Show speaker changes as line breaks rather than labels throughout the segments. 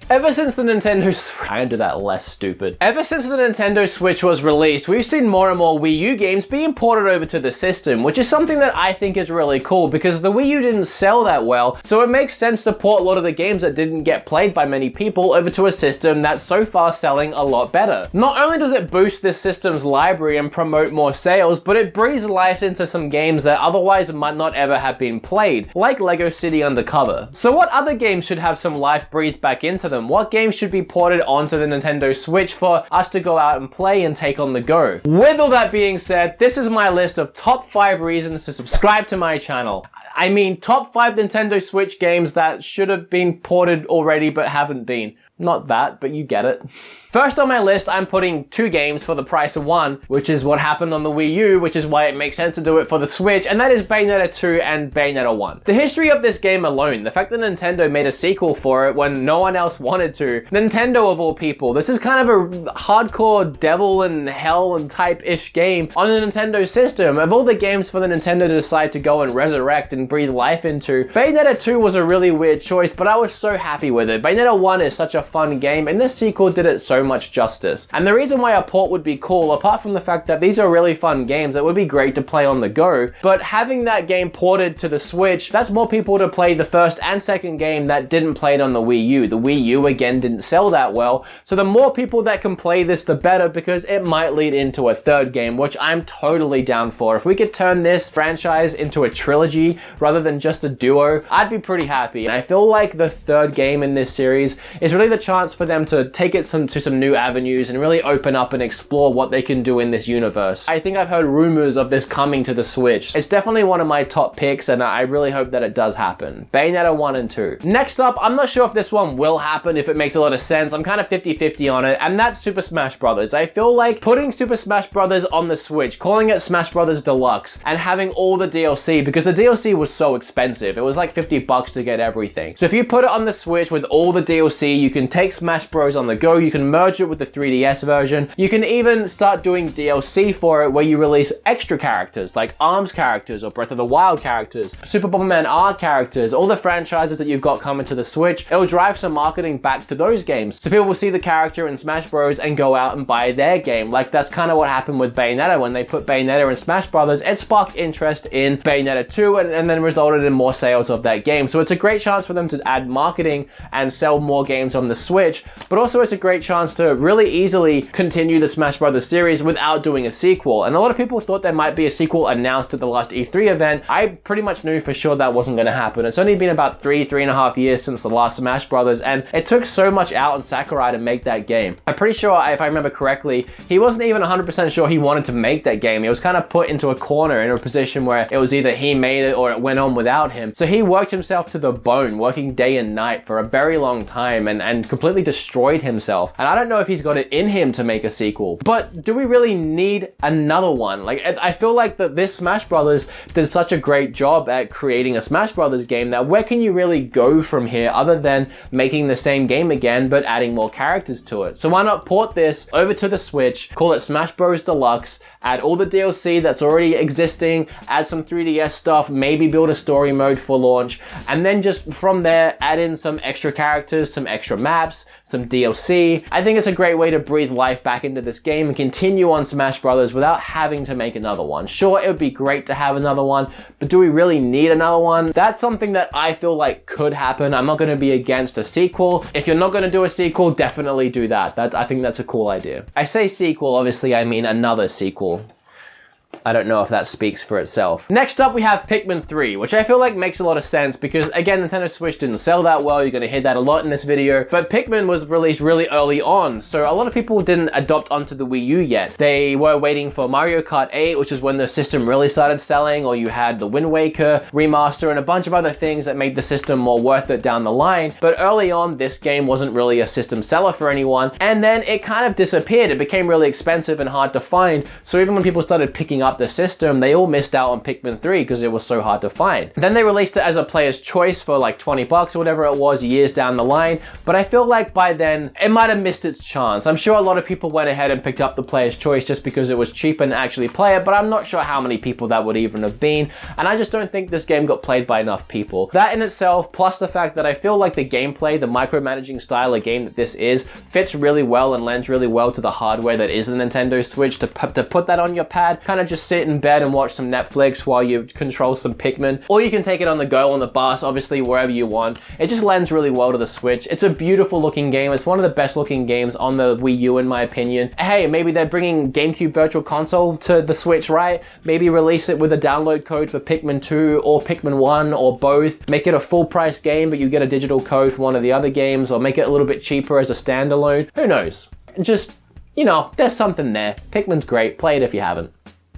Ever since the Nintendo Switch, I'm gonna do that less stupid. Ever since the Nintendo Switch was released, we've seen more and more Wii U games being ported over to the system, which is something that I think is really cool because the Wii U didn't sell that well, so it makes sense to port a lot of the games that didn't get played by many people over to a system that's so far selling a lot better. Not only does it boost this system's library and promote more sales, but it breathes life into some games that otherwise might not ever have been played, like Lego City Undercover. So what other games should have some life breathed back into them? What games should be ported onto the Nintendo Switch for us to go out and play and take on the go? With all that being said, this is my list of top 5 reasons to subscribe to my channel. I mean, top 5 Nintendo Switch games that should have been ported already but haven't been. Not that, but you get it. First on my list, I'm putting 2 games for the price of 1, which is what happened on the Wii U, which is why it makes sense to do it for the Switch, and that is Bayonetta 2 and Bayonetta 1. The history of this game alone, the fact that Nintendo made a sequel for it when no one else wanted to, Nintendo of all people, this is kind of a hardcore devil and hell and type-ish game on the Nintendo system. Of all the games for the Nintendo to decide to go and resurrect and breathe life into, Bayonetta 2 was a really weird choice, but I was so happy with it. Bayonetta 1 is such a fun game, and this sequel did it so much justice. And the reason why a port would be cool, apart from the fact that these are really fun games that would be great to play on the go, but having that game ported to the Switch, that's more people to play the first and second game that didn't play it on the Wii U. The Wii U, again, didn't sell that well, so the more people that can play this, the better, because it might lead into a third game, which I'm totally down for. If we could turn this franchise into a trilogy rather than just a duo, I'd be pretty happy. And I feel like the third game in this series is really the chance for them to take it to some new avenues and really open up and explore what they can do in this universe. I think I've heard rumors of this coming to the Switch. It's definitely one of my top picks, and I really hope that it does happen. Bayonetta 1 and 2. Next up, I'm not sure if this one will happen, if it makes a lot of sense. I'm kind of 50-50 on it, and that's Super Smash Bros. I feel like putting Super Smash Bros. On the Switch, calling it Smash Bros. Deluxe, and having all the DLC, because the DLC was so expensive. It was like $50 to get everything. So if you put it on the Switch with all the DLC, you can take Smash Bros. On the go, you can merge it with the 3DS version. You can even start doing DLC for it where you release extra characters like ARMS characters or Breath of the Wild characters, Super Bomberman R characters, all the franchises that you've got coming to the Switch. It'll drive some marketing back to those games. So people will see the character in Smash Bros. And go out and buy their game. Like that's kind of what happened with Bayonetta. When they put Bayonetta in Smash Bros., it sparked interest in Bayonetta 2 and then resulted in more sales of that game. So it's a great chance for them to add marketing and sell more games on the Switch, but also it's a great chance to really easily continue the Smash Bros. Series without doing a sequel. And a lot of people thought there might be a sequel announced at the last E3 event. I pretty much knew for sure that wasn't going to happen. It's only been about 3.5 years since the last Smash Bros. And it took so much out on Sakurai to make that game. I'm pretty sure, if I remember correctly, he wasn't even 100% sure he wanted to make that game. He was kind of put into a corner in a position where it was either he made it or it went on without him. So he worked himself to the bone, working day and night for a very long time and completely destroyed himself. And I don't know if he's got it in him to make a sequel, but do we really need another one? Like, I feel like that this Smash Brothers did such a great job at creating a Smash Brothers game that where can you really go from here other than making the same game again but adding more characters to it? So why not port this over to the Switch, call it Smash Bros. Deluxe, add all the DLC that's already existing, add some 3DS stuff, maybe build a story mode for launch, and then just from there add in some extra characters, some extra maps, some DLC. I think it's a great way to breathe life back into this game and continue on Smash Brothers without having to make another one. Sure, it would be great to have another one, but do we really need another one? That's something that I feel like could happen. I'm not going to be against a sequel. If you're not going to do a sequel, definitely do that. I think that's a cool idea. I say sequel, obviously I mean another sequel. I don't know if that speaks for itself. Next up, we have Pikmin 3, which I feel like makes a lot of sense because, again, Nintendo Switch didn't sell that well. You're going to hear that a lot in this video. But Pikmin was released really early on, so a lot of people didn't adopt onto the Wii U yet. They were waiting for Mario Kart 8, which is when the system really started selling, or you had the Wind Waker remaster and a bunch of other things that made the system more worth it down the line. But early on, this game wasn't really a system seller for anyone, and then it kind of disappeared. It became really expensive and hard to find, so even when people started picking up up the system, they all missed out on Pikmin 3 because it was so hard to find. Then they released it as a player's choice for like 20 bucks or whatever it was years down the line, but I feel like by then it might have missed its chance. I'm sure a lot of people went ahead and picked up the player's choice just because it was cheaper to actually play it, but I'm not sure how many people that would even have been, and I just don't think this game got played by enough people. That in itself, plus the fact that I feel like the gameplay, the micromanaging style of game that this is, fits really well and lends really well to the hardware that is the Nintendo Switch. To put that on your pad, kind of just sit in bed and watch some Netflix while you control some Pikmin, or you can take it on the go, on the bus, obviously wherever you want. It just lends really well to the Switch. It's a beautiful looking game. It's one of the best looking games on the Wii U in my opinion. Hey, maybe they're bringing GameCube Virtual Console to the Switch, right? Maybe release it with a download code for Pikmin 2 or Pikmin 1 or both. Make it a full price game, but you get a digital code for one of the other games, or make it a little bit cheaper as a standalone. Who knows? Just, you know, there's something there. Pikmin's great. Play it if you haven't.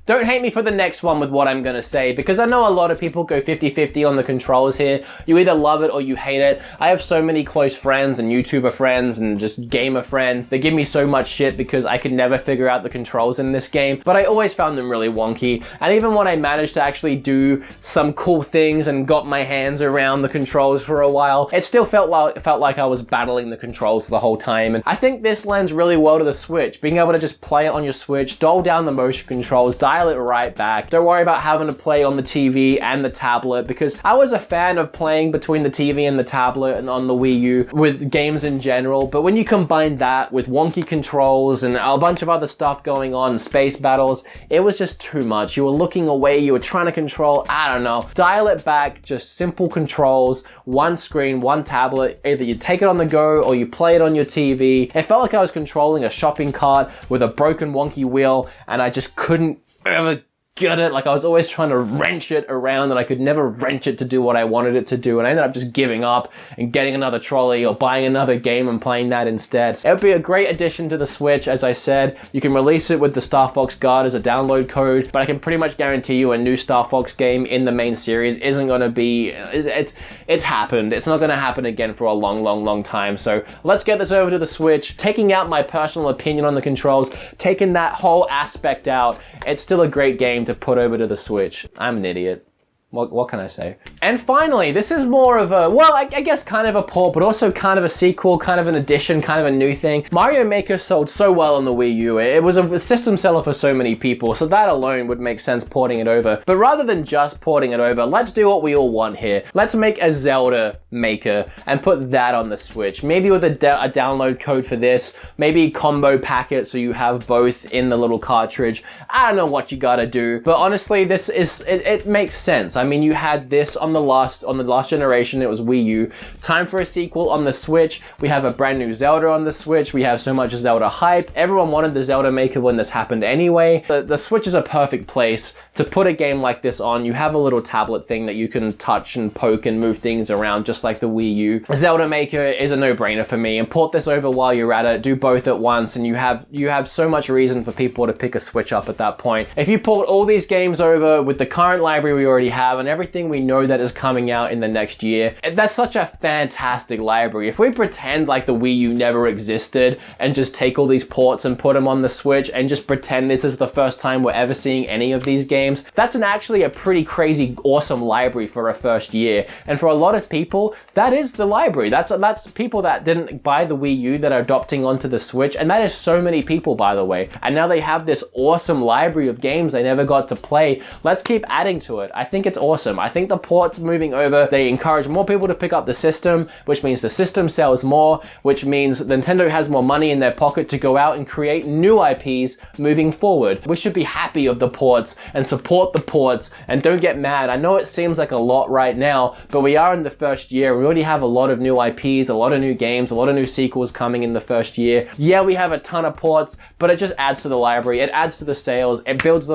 Don't hate me for the next one with what I'm gonna say, because I know a lot of people go 50-50 on the controls here. You either love it or you hate it. I have so many close friends and YouTuber friends and just gamer friends. They give me so much shit because I could never figure out the controls in this game, but I always found them really wonky. And even when I managed to actually do some cool things and got my hands around the controls for a while, it still felt like I was battling the controls the whole time. And I think this lends really well to the Switch. Being able to just play it on your Switch, dial down the motion controls, dial it right back. Don't worry about having to play on the TV and the tablet, because I was a fan of playing between the TV and the tablet and on the Wii U with games in general, but when you combine that with wonky controls and a bunch of other stuff going on, space battles, it was just too much. You were looking away, you were trying to control, I don't know. Dial it back, just simple controls, one screen, one tablet. Either you take it on the go or you play it on your TV. It felt like I was controlling a shopping cart with a broken wonky wheel, and I just couldn't ever get it. Like, I was always trying to wrench it around and I could never wrench it to do what I wanted it to do, and I ended up just giving up and getting another trolley or buying another game and playing that instead. It would be a great addition to the Switch. As I said, you can release it with the Star Fox Guard as a download code, but I can pretty much guarantee you a new Star Fox game in the main series isn't going to be, it's happened. It's not going to happen again for a long time. So let's get this over to the Switch. Taking out my personal opinion on the controls, taking that whole aspect out, it's still a great game to put over to the Switch. I'm an idiot. What can I say? And finally, this is more of a, well, I guess kind of a port, but also kind of a sequel, kind of an addition, kind of a new thing. Mario Maker sold so well on the Wii U. It was a system seller for so many people, so that alone would make sense porting it over. But rather than just porting it over, let's do what we all want here. Let's make a Zelda Maker and put that on the Switch. Maybe with a download code for this, maybe combo pack it so you have both in the little cartridge. I don't know what you gotta do, but honestly, this is, it makes sense. I mean, you had this on the last generation, it was Wii U. Time for a sequel on the Switch. We have a brand new Zelda on the Switch. We have so much Zelda hype. Everyone wanted the Zelda Maker when this happened anyway. The Switch is a perfect place to put a game like this on. You have a little tablet thing that you can touch and poke and move things around just like the Wii U. Zelda Maker is a no-brainer for me, and port this over while you're at it. Do both at once, and you have so much reason for people to pick a Switch up at that point. If you port all these games over with the current library we already have and everything we know that is coming out in the next year, that's such a fantastic library. If we pretend like the Wii U never existed and just take all these ports and put them on the Switch and just pretend this is the first time we're ever seeing any of these games, that's actually a pretty crazy, awesome library for a first year. And for a lot of people, that is the library. That's people that didn't buy the Wii U that are adopting onto the Switch, and that is so many people, by the way. And now they have this awesome library of games they never got to play. Let's keep adding to it. I think it's awesome. I think the ports moving over, they encourage more people to pick up the system, which means the system sells more, which means Nintendo has more money in their pocket to go out and create new IPs moving forward. We should be happy of the ports and support the ports, and don't get mad. I know it seems like a lot right now, but we are in the first year. We already have a lot of new IPs, a lot of new games, a lot of new sequels coming in the first year. Yeah, we have a ton of ports, but it just adds to the library. It adds to the sales. It builds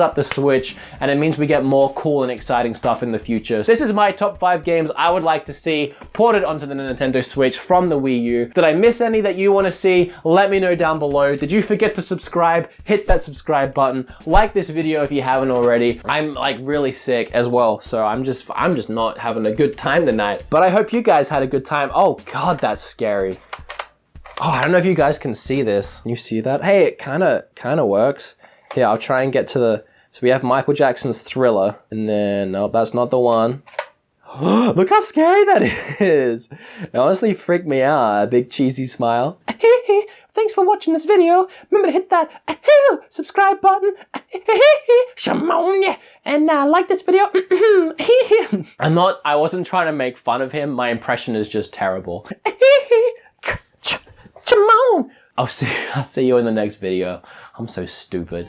up the Switch, and it means we get more cool and exciting stuff in the future. This is my top 5 games I would like to see ported onto the Nintendo Switch from the Wii U. Did I miss any that you want to see? Let me know down below. Did you forget to subscribe? Hit that subscribe button. Like this video if you haven't already. I'm like really sick as well, so I'm just not having a good time tonight. But I hope you guys had a good time. Oh God, that's scary. Oh, I don't know if you guys can see this. You see that? Hey, it kind of works. Here, I'll try and get to So we have Michael Jackson's Thriller, and then, no, that's not the one. Look how scary that is. It honestly freaked me out. A big cheesy smile. Thanks for watching this video. Remember to hit that subscribe button. And like this video. I wasn't trying to make fun of him. My impression is just terrible. I'll see you in the next video. I'm so stupid.